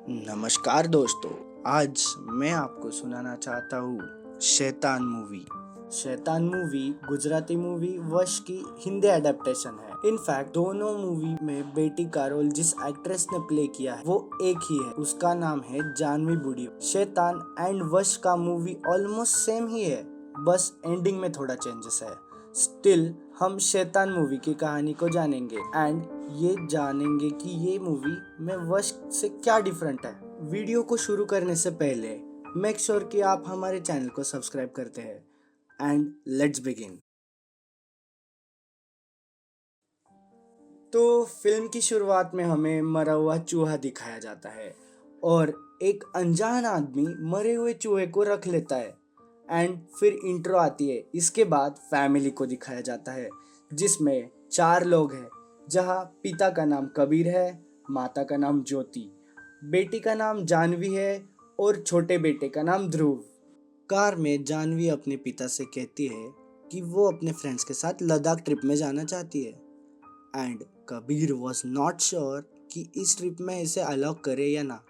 नमस्कार दोस्तों। आज मैं आपको सुनाना चाहता हूँ शैतान मूवी। शैतान मूवी गुजराती मूवी वश की हिंदी एडेप्टेशन है। इनफैक्ट दोनों मूवी में बेटी का रोल जिस एक्ट्रेस ने प्ले किया है वो एक ही है, उसका नाम है जानवी बूढ़ी। शैतान एंड वश का मूवी ऑलमोस्ट सेम ही है, बस एंडिंग में थोड़ा चेंजेस है। स्टिल हम शैतान मूवी की कहानी को जानेंगे एंड ये जानेंगे कि ये मूवी में वश से क्या डिफरेंट है। वीडियो को शुरू करने से पहले मेक श्योर कि आप हमारे चैनल को सब्सक्राइब करते हैं एंड लेट्स बिगिन। तो फिल्म की शुरुआत में हमें मरा हुआ चूहा दिखाया जाता है और एक अनजान आदमी मरे हुए चूहे को रख लेता है एंड फिर इंट्रो आती है। इसके बाद फैमिली को दिखाया जाता है जिसमें 4 लोग हैं, जहाँ पिता का नाम कबीर है, माता का नाम ज्योति, बेटी का नाम जानवी है और छोटे बेटे का नाम ध्रुव। कार में जानवी अपने पिता से कहती है कि वो अपने फ्रेंड्स के साथ लद्दाख ट्रिप में जाना चाहती है and Kabir was not sure कि इस ट्रिप में इसे अलाउ करे या ना,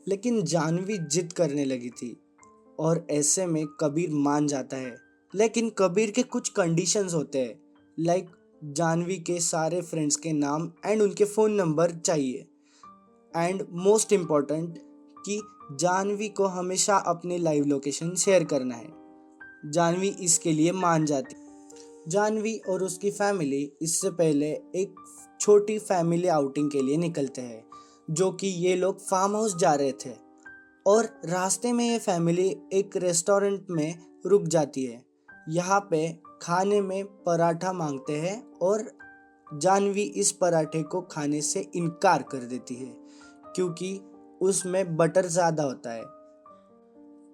लेकिन जानवी जिद करने लगी थी और ऐसे में कबीर मान जाता है। लेकिन कबीर के कुछ कंडीशंस होते हैं, लाइक जानवी के सारे फ्रेंड्स के नाम एंड उनके फ़ोन नंबर चाहिए एंड मोस्ट इम्पॉर्टेंट कि जानवी को हमेशा अपने लाइव लोकेशन शेयर करना है। जानवी इसके लिए मान जाती। जानवी और उसकी फैमिली इससे पहले एक छोटी फैमिली आउटिंग के लिए निकलते हैं, जो कि ये लोग फार्म हाउस जा रहे थे और रास्ते में ये फैमिली एक रेस्टोरेंट में रुक जाती है। यहाँ पे खाने में पराठा मांगते हैं और जानवी इस पराठे को खाने से इनकार कर देती है क्योंकि उसमें बटर ज़्यादा होता है।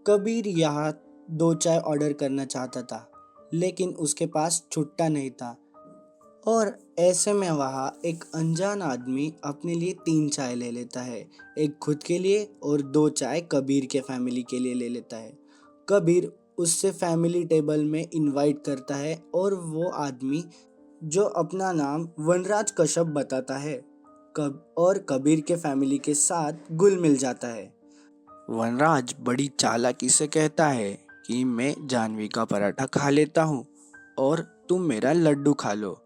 कबीर यहाँ 2 चाय ऑर्डर करना चाहता था लेकिन उसके पास छुट्टा नहीं था और ऐसे में वहाँ एक अनजान आदमी अपने लिए 3 चाय ले लेता है, एक खुद के लिए और 2 चाय कबीर के फैमिली के लिए ले लेता है। कबीर उससे फैमिली टेबल में इनवाइट करता है और वो आदमी जो अपना नाम वनराज कश्यप बताता है और कबीर के फैमिली के साथ घुल मिल जाता है। वनराज बड़ी चालाकी से कहता है कि मैं जानवी का पराठा खा लेता हूँ और तुम मेरा लड्डू खा लो।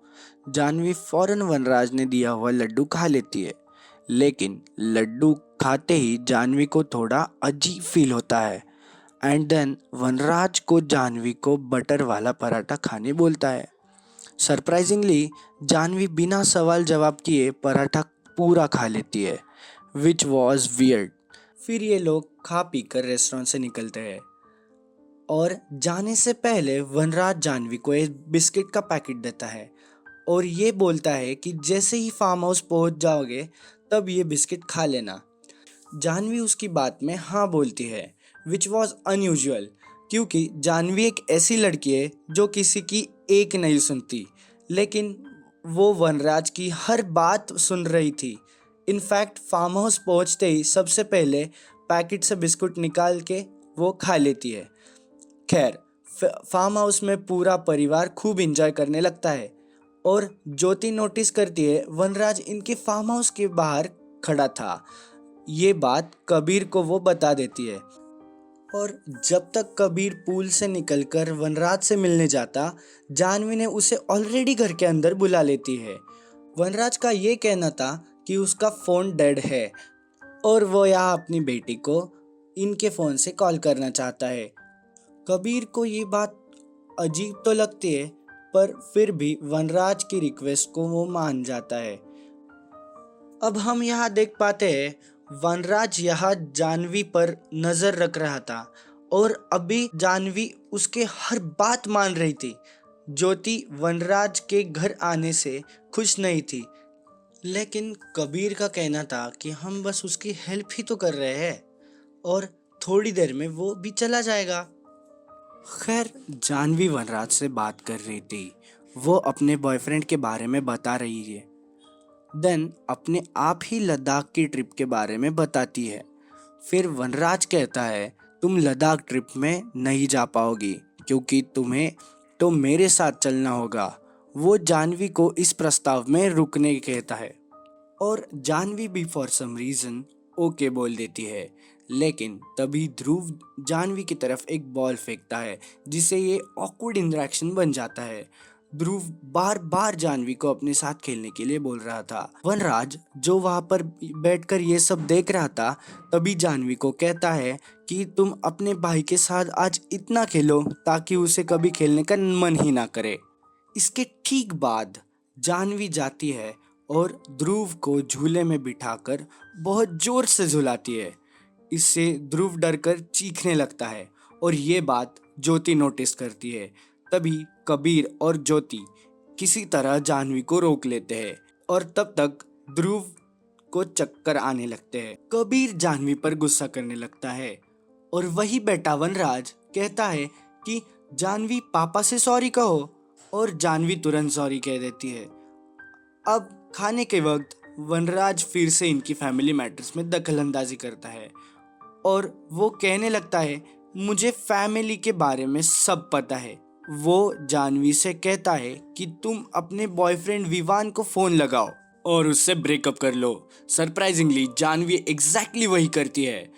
जानवी फौरन वनराज ने दिया हुआ लड्डू खा लेती है, लेकिन लड्डू खाते ही जानवी को थोड़ा अजीब फील होता है एंड देन वनराज को जानवी को बटर वाला पराठा खाने बोलता है। सरप्राइजिंगली जानवी बिना सवाल जवाब किए पराठा पूरा खा लेती है, विच वॉज वियर्ड। फिर ये लोग खा पी कर रेस्टोरेंट से निकलते हैं और जाने से पहले वनराज जानवी को एक बिस्किट का पैकेट देता है और ये बोलता है कि जैसे ही फार्म हाउस पहुंच जाओगे तब ये बिस्किट खा लेना। जानवी उसकी बात में हाँ बोलती है, विच वॉज अनयूजुअल क्योंकि जानवी एक ऐसी लड़की है जो किसी की एक नहीं सुनती, लेकिन वो वनराज की हर बात सुन रही थी। इनफैक्ट फार्म हाउस पहुँचते ही सबसे पहले पैकेट से बिस्कुट निकाल के वो खा लेती है। खैर, फार्म हाउस में पूरा परिवार खूब एंजॉय करने लगता है और ज्योति नोटिस करती है वनराज इनके फार्म हाउस के बाहर खड़ा था। ये बात कबीर को वो बता देती है और जब तक कबीर पूल से निकलकर वनराज से मिलने जाता, जानवी ने उसे ऑलरेडी घर के अंदर बुला लेती है। वनराज का ये कहना था कि उसका फ़ोन डेड है और वो यहाँ अपनी बेटी को इनके फ़ोन से कॉल करना चाहता है। कबीर को ये बात अजीब तो लगती है पर फिर भी वनराज की रिक्वेस्ट को वो मान जाता है। अब हम यहाँ देख पाते हैं वनराज यहाँ जानवी पर नज़र रख रहा था और अभी जानवी उसके हर बात मान रही थी। ज्योति वनराज के घर आने से खुश नहीं थी, लेकिन कबीर का कहना था कि हम बस उसकी हेल्प ही तो कर रहे हैं और थोड़ी देर में वो भी चला जाएगा। खैर, जानवी वनराज से बात कर रही थी, वो अपने बॉयफ्रेंड के बारे में बता रही है, देन अपने आप ही लद्दाख की ट्रिप के बारे में बताती है। फिर वनराज कहता है तुम लद्दाख ट्रिप में नहीं जा पाओगी क्योंकि तुम्हें तो मेरे साथ चलना होगा। वो जानवी को इस प्रस्ताव में रुकने कहता है और जानवी भी फॉर सम रीज़न ओके बोल देती है। लेकिन तभी ध्रुव जानवी की तरफ एक बॉल फेंकता है, जिससे ये ऑकवर्ड इंटरेक्शन बन जाता है। ध्रुव बार बार जानवी को अपने साथ खेलने के लिए बोल रहा था। वनराज जो वहां पर बैठकर ये सब देख रहा था, तभी जानवी को कहता है कि तुम अपने भाई के साथ आज इतना खेलो ताकि उसे कभी खेलने का मन ही ना करे। इसके ठीक बाद जानवी जाती है और ध्रुव को झूले में बिठाकर बहुत जोर से झुलाती है। इससे ध्रुव डरकर चीखने लगता है और ये बात ज्योति नोटिस करती है। तभी कबीर और ज्योति किसी तरह जानवी को रोक लेते हैं और तब तक ध्रुव को चक्कर आने लगते हैं। कबीर जानवी पर गुस्सा करने लगता है और वही बेटा वनराज कहता है कि जानवी पापा से सॉरी कहो, और जानवी तुरंत सॉरी कह देती है। अब खाने के वक्त वनराज फिर से इनकी फैमिली मैटर्स में दखलंदाजी करता है और वो कहने लगता है मुझे फैमिली के बारे में सब पता है। वो जानवी से कहता है कि तुम अपने बॉयफ्रेंड विवान को फोन लगाओ और उससे ब्रेकअप कर लो। सरप्राइजिंगली जानवी एग्जैक्टली वही करती है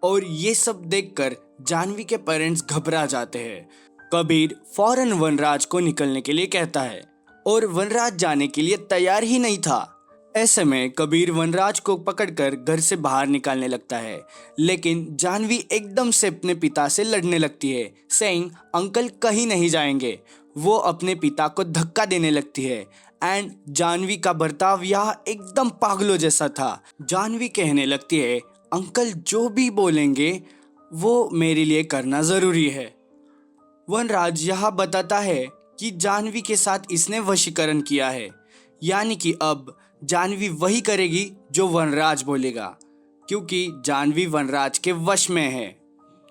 और ये सब देखकर जानवी के पेरेंट्स घबरा जाते हैं। कबीर फौरन वनराज को निकलने के लिए कहता है और वनराज जाने के लिए तैयार ही नहीं था। ऐसे में कबीर वनराज को पकड़कर घर से बाहर निकालने लगता है, लेकिन जानवी एकदम से अपने पिता से लड़ने लगती है, सेइंग अंकल कहीं नहीं जाएंगे। वो अपने पिता को धक्का देने लगती है एंड जानवी का बर्ताव यहाँ एकदम पागलों जैसा था। जानवी कहने लगती है अंकल जो भी बोलेंगे वो मेरे लिए करना जरूरी है। वनराज यहाँ बताता है कि जानवी के साथ इसने वशीकरण किया है, यानी कि अब जानवी वही करेगी जो वनराज बोलेगा, क्योंकि जानवी वनराज के वश में है।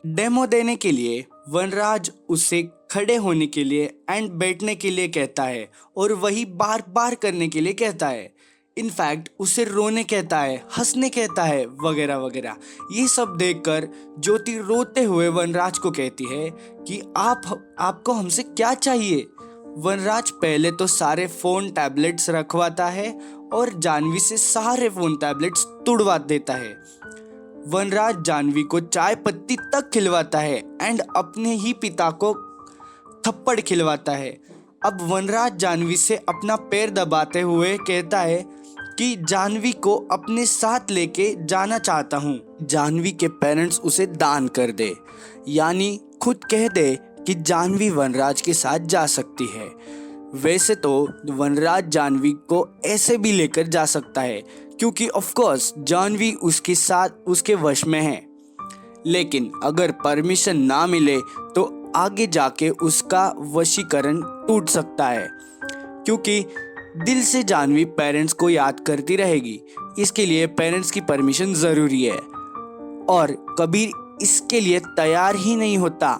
डेमो देने के लिए वनराज उसे खड़े होने के लिए एंड बैठने के लिए कहता है और वही बार बार करने के लिए कहता है। इनफैक्ट उसे रोने कहता है, हंसने कहता है, वगैरह वगैरह। ये सब देखकर ज्योति रोते हुए वनराज को कहती है कि आपको हमसे क्या चाहिए। वनराज पहले तो सारे फोन टैबलेट्स रखवाता है और जानवी से सारे फोन टैबलेट्स तुड़वा देता है। वनराज जानवी को चाय पत्ती तक खिलवाता है एंड अपने ही पिता को थप्पड़ खिलवाता है। अब वनराज जानवी से अपना पैर दबाते हुए कहता है कि जानवी को अपने साथ लेके जाना चाहता हूँ। जानवी के पेरेंट्स उसे दान कर दे, यानी खुद कह दे कि जानवी वनराज के साथ जा सकती है। वैसे तो वनराज जानवी को ऐसे भी लेकर जा सकता है क्योंकि ऑफ कोर्स जानवी उसके साथ उसके वश में है, लेकिन अगर परमिशन ना मिले तो आगे जाके उसका वशीकरण टूट सकता है, क्योंकि दिल से जानवी पेरेंट्स को याद करती रहेगी। इसके लिए पेरेंट्स की परमिशन ज़रूरी है और कबीर इसके लिए तैयार ही नहीं होता।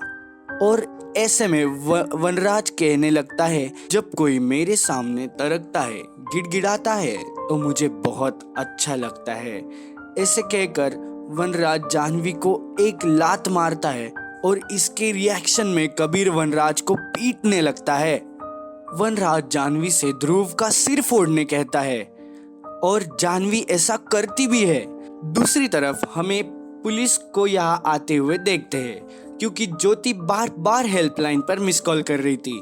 और ऐसे में वनराज कहने लगता है जब कोई मेरे सामने तरकता है, गिड़गिड़ाता है तो मुझे बहुत अच्छा लगता है। ऐसे कहकर वनराज जानवी को एक लात मारता है और इसके रिएक्शन में कबीर वनराज को पीटने लगता है। वनराज जानवी से ध्रुव का सिर फोड़ने कहता है और जानवी ऐसा करती भी है। दूसरी तरफ हमें पुलिस को यहाँ आते हुए देखते हैं, क्योंकि ज्योति बार बार हेल्पलाइन पर मिस कॉल कर रही थी।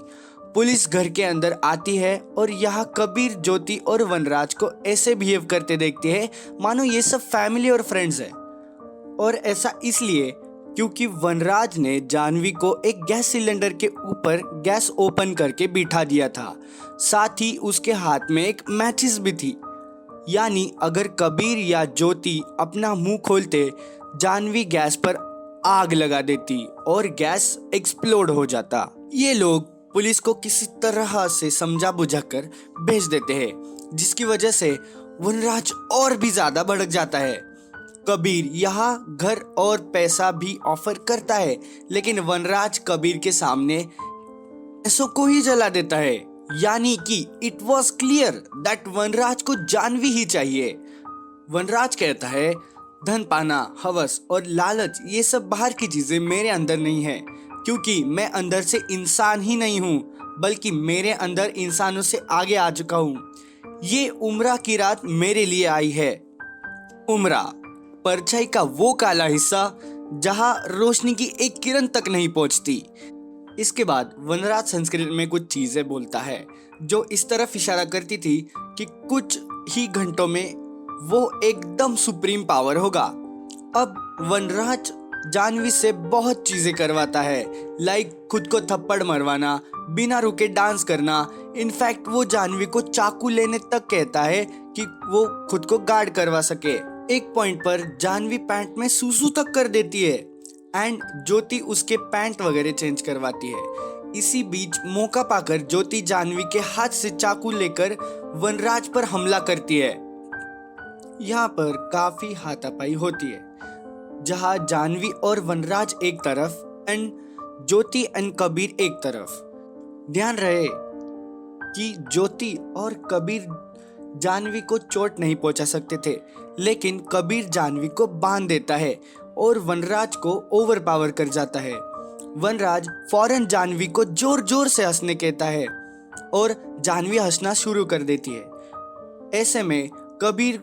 पुलिस घर के अंदर आती है और यहाँ कबीर ज्योति और वनराज को ऐसे बिहेव करते देखते हैं मानो ये सब फैमिली और फ्रेंड्स है। और ऐसा इसलिए क्योंकि वनराज ने जानवी को एक गैस सिलेंडर के ऊपर गैस ओपन करके बिठा दिया था, साथ ही उसके हाथ में एक मैचिस भी थी। यानी अगर कबीर या ज्योति अपना मुंह खोलते, जानवी गैस पर आग लगा देती और गैस एक्सप्लोड हो जाता। ये लोग पुलिस को किसी तरह से समझा बुझाकर भेज देते हैं, जिसकी वजह से वनराज और भी ज्यादा भड़क जाता है। कबीर यहाँ घर और पैसा भी ऑफर करता है, लेकिन वनराज कबीर के सामने पैसों को ही जला देता है। यानी कि इट वॉज क्लियर दैट वनराज को जानवी ही चाहिए। वनराज कहता है धन पाना, हवस और लालच ये सब बाहर की चीजें मेरे अंदर नहीं है, क्योंकि मैं अंदर से इंसान ही नहीं हूँ, बल्कि मेरे अंदर इंसानों से आगे आ चुका हूँ। ये उम्रा की रात मेरे लिए आई है। उम्रा परछाई का वो काला हिस्सा जहां रोशनी की एक किरण तक नहीं पहुंचती। इसके बाद वनराज संस्कृत में कुछ चीजें बोलता है जो इस तरफ इशारा करती थी कि कुछ ही घंटों में वो एकदम सुप्रीम पावर होगा। अब वनराज जानवी से बहुत चीजें करवाता है, लाइक खुद को थप्पड़ मरवाना, बिना रुके डांस करना। इनफैक्ट वो जानवी को चाकू लेने तक कहता है कि वो खुद को गार्ड करवा सके। एक पॉइंट पर जानवी पैंट में सूसू तक कर देती है एंड ज्योति उसके पैंट वगैरह चेंज करवाती है। इसी बीच मौका पाकर ज्योति जानवी के हाथ से चाकू लेकर वनराज पर हमला करती है। यहाँ पर काफी हाथापाई होती है, जहां जानवी और वनराज एक तरफ एंड ज्योति एंड कबीर एक तरफ। ध्यान रहे कि ज्योति और कबीर जानवी को चोट नहीं पहुंचा सकते थे, लेकिन कबीर जानवी को बांध देता है और वनराज को ओवरपावर कर जाता है। वनराज फौरन जानवी को जोर जोर से हंसने कहता है और जानवी हंसना शुरू कर देती है। ऐसे में कबीर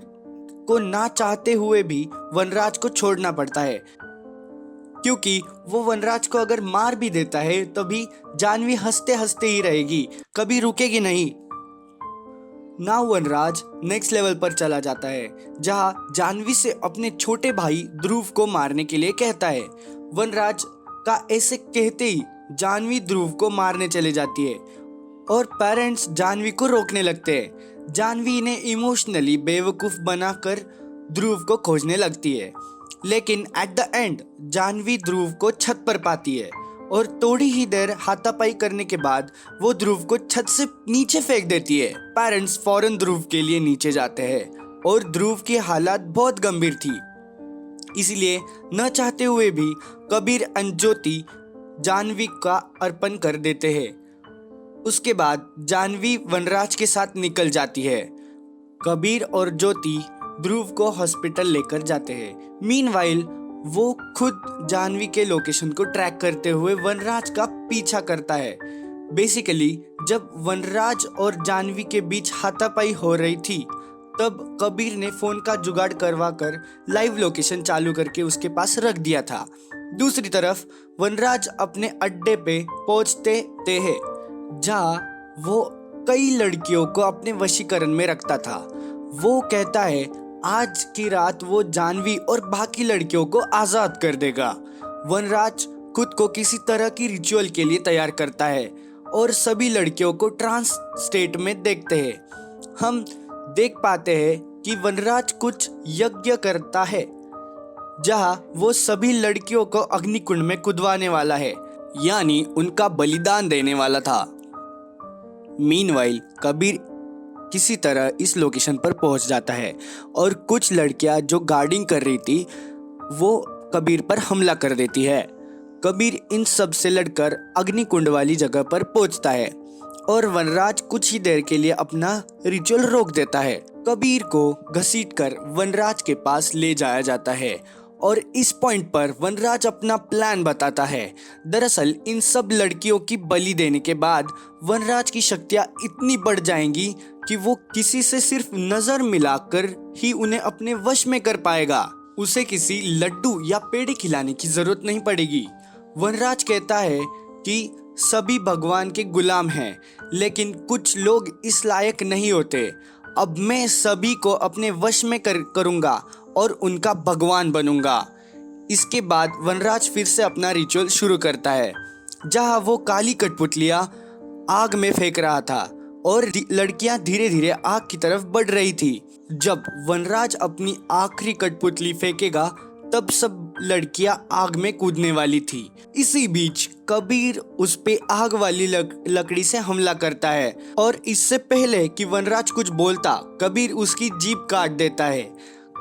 को ना चाहते हुए भी वनराज को छोड़ना पड़ता है, क्योंकि वो वनराज को अगर मार भी देता है तभी जानवी हंसते हंसते ही रहेगी, कभी रुकेगी नहीं। नाउ वनराज नेक्स्ट लेवल पर चला जाता है, जहां जानवी से अपने छोटे भाई ध्रुव को मारने के लिए कहता है। वनराज का ऐसे कहते ही जानवी ध्रुव को मारने चले जाती है और पेरेंट्स जानवी को रोकने लगते हैं। जानवी इन्हें इमोशनली बेवकूफ बनाकर ध्रुव को खोजने लगती है, लेकिन एट द एंड जानवी ध्रुव को छत पर पाती है और थोड़ी ही देर हाथापाई करने के बाद वो ध्रुव को छत से नीचे फेंक देती है। पेरेंट्स फौरन ध्रुव के लिए नीचे जाते हैं और ध्रुव की हालत बहुत गंभीर थी, इसलिए न चाहते हुए भी कबीर एंड ज्योति जानवी का अर्पण कर देते हैं। उसके बाद जानवी वनराज के साथ निकल जाती है। कबीर और ज्योति ध्रुव को हॉस्पिटल लेकर जाते हैं। मीनवाइल वो खुद जानवी के लोकेशन को ट्रैक करते हुए वनराज का पीछा करता है। बेसिकली जब वनराज और जानवी के बीच हाथापाई हो रही थी, तब कबीर ने फोन का जुगाड़ करवा कर लाइव लोकेशन चालू करके उसके पास रख दिया था। दूसरी तरफ वनराज अपने अड्डे पे पहुंचते हैं, जहां वो कई लड़कियों को अपने वशीकरण में रखता था। वो कहता है आज की रात वो जानवी और बाकी लड़कियों को आजाद कर देगा। वनराज खुद को किसी तरह की रिचुअल के लिए तैयार करता है और सभी लड़कियों को ट्रांस स्टेट में देखते हैं। हम देख पाते हैं कि वनराज कुछ यज्ञ करता है, जहां वो सभी लड़कियों को अग्निकुंड में कूदवाने वाला है, यानी उनका बलिदान देने वाला था। मीनवाइल कबीर किसी तरह इस लोकेशन पर पहुंच जाता है और कुछ लड़कियां जो गार्डिंग कर रही थी वो कबीर पर हमला कर देती है। कबीर इन सब से लड़कर अग्निकुंड वाली जगह पर पहुंचता है और वनराज कुछ ही देर के लिए अपना रिचुअल रोक देता है। कबीर को घसीटकर वनराज के पास ले जाया जाता है और इस पॉइंट पर वनराज अपना प्लान बताता है। दरअसल इन सब लड़कियों की बलि देने के बाद वनराज की शक्तियां इतनी बढ़ जाएंगी कि वो किसी से सिर्फ नजर मिलाकर ही उन्हें अपने वश में कर पाएगा। उसे किसी लड्डू या पेड़े खिलाने की जरूरत नहीं पड़ेगी। वनराज कहता है कि सभी भगवान के गुलाम हैं, लेकिन कुछ लोग इस लायक नहीं होते। अब मैं सभी को अपने वश में करूंगा और उनका भगवान बनूंगा। इसके बाद वनराज फिर से अपना रिचुअल शुरू करता है, जहां वो काली कठपुतलियां आग में फेंक रहा था और लड़कियां धीरे धीरे आग की तरफ बढ़ रही थी। जब वनराज अपनी आखिरी कठपुतली फेंकेगा तब सब लड़कियां आग में कूदने वाली थी। इसी बीच कबीर उस पे आग वाली लकड़ी से हमला करता है और इससे पहले कि वनराज कुछ बोलता, कबीर उसकी जीभ काट देता है।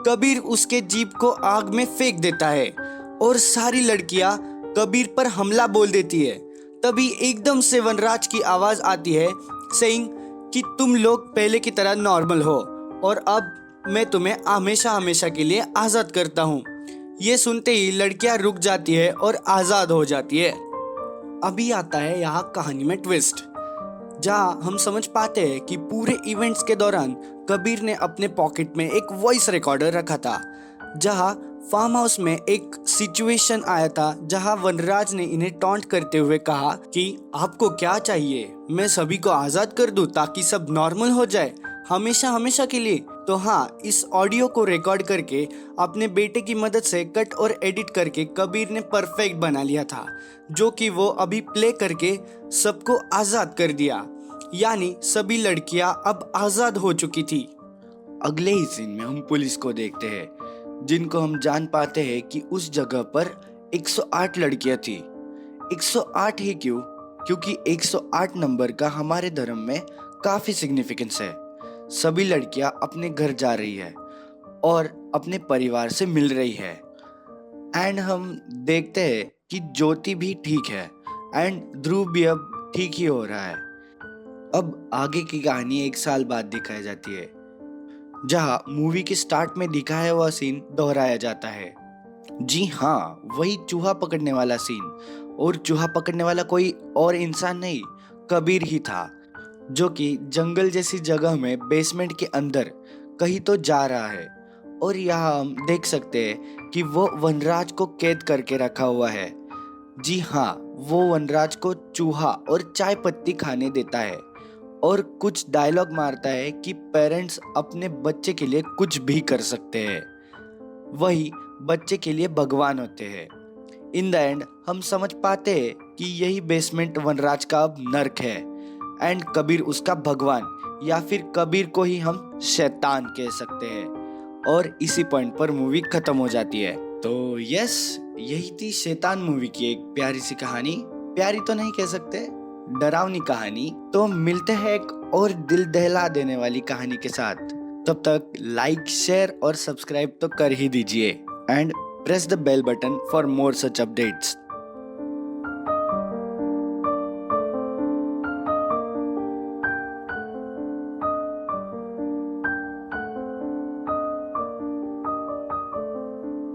कबीर उसके जीभ को आग में फेंक देता है और सारी लड़कियां कबीर पर हमला बोल देती है। तभी एकदम से वनराज की आवाज आती है सेइंग कि तुम लोग पहले की तरह नॉर्मल हो और अब मैं तुम्हें हमेशा हमेशा के लिए आज़ाद करता हूँ। ये सुनते ही लड़कियां रुक जाती है और आज़ाद हो जाती है। अभी आता है यहाँ कहानी में ट्विस्ट, जहाँ हम समझ पाते हैं कि पूरे इवेंट्स के दौरान कबीर ने अपने पॉकेट में एक वॉइस रिकॉर्डर रखा था, जहाँ फार्म हाउस में एक सिचुएशन आया था जहां वनराज ने इन्हें टॉन्ट करते हुए कहा कि आपको क्या चाहिए, मैं सभी को आज़ाद कर दूं ताकि सब नॉर्मल हो जाए हमेशा हमेशा के लिए। तो हाँ, इस ऑडियो को रिकॉर्ड करके अपने बेटे की मदद से कट और एडिट करके कबीर ने परफेक्ट बना लिया था, जो कि वो अभी प्ले करके सबको आज़ाद कर दिया। यानी सभी लड़कियां अब आज़ाद हो चुकी थी। अगले ही सीन में हम पुलिस को देखते हैं, जिनको हम जान पाते हैं कि उस जगह पर 108 लड़कियां थी। 108 ही क्यों? क्योंकि 108 नंबर का हमारे धर्म में काफी सिग्निफिकेंस है। सभी लड़कियां अपने घर जा रही है और अपने परिवार से मिल रही है। एंड हम देखते हैं कि ज्योति भी ठीक है एंड ध्रुव भी अब ठीक ही हो रहा है। अब आगे की कहानी 1 साल बाद दिखाई जाती है, जहां मूवी के स्टार्ट में दिखाया हुआ सीन दोहराया जाता है। जी हाँ, वही चूहा पकड़ने वाला सीन। और चूहा पकड़ने वाला कोई और इंसान नहीं, कबीर ही था, जो कि जंगल जैसी जगह में बेसमेंट के अंदर कहीं तो जा रहा है। और यहाँ हम देख सकते हैं कि वो वनराज को कैद करके रखा हुआ है। जी हाँ, वो वनराज को चूहा और चाय पत्ती खाने देता है और कुछ डायलॉग मारता है कि पेरेंट्स अपने बच्चे के लिए कुछ भी कर सकते हैं, वही बच्चे के लिए भगवान होते हैं। इन द एंड हम समझ पाते हैं कि यही बेसमेंट वनराज का अब नर्क है एंड कबीर उसका भगवान, या फिर कबीर को ही हम शैतान कह सकते हैं। और इसी पॉइंट पर मूवी खत्म हो जाती है। तो यस, यही थी शैतान मूवी की एक प्यारी सी कहानी। प्यारी तो नहीं कह सकते, डरावनी कहानी। तो मिलते हैं एक और दिल दहला देने वाली कहानी के साथ। तब तक लाइक, शेयर और सब्सक्राइब तो कर ही दीजिए and press the bell button for more such updates.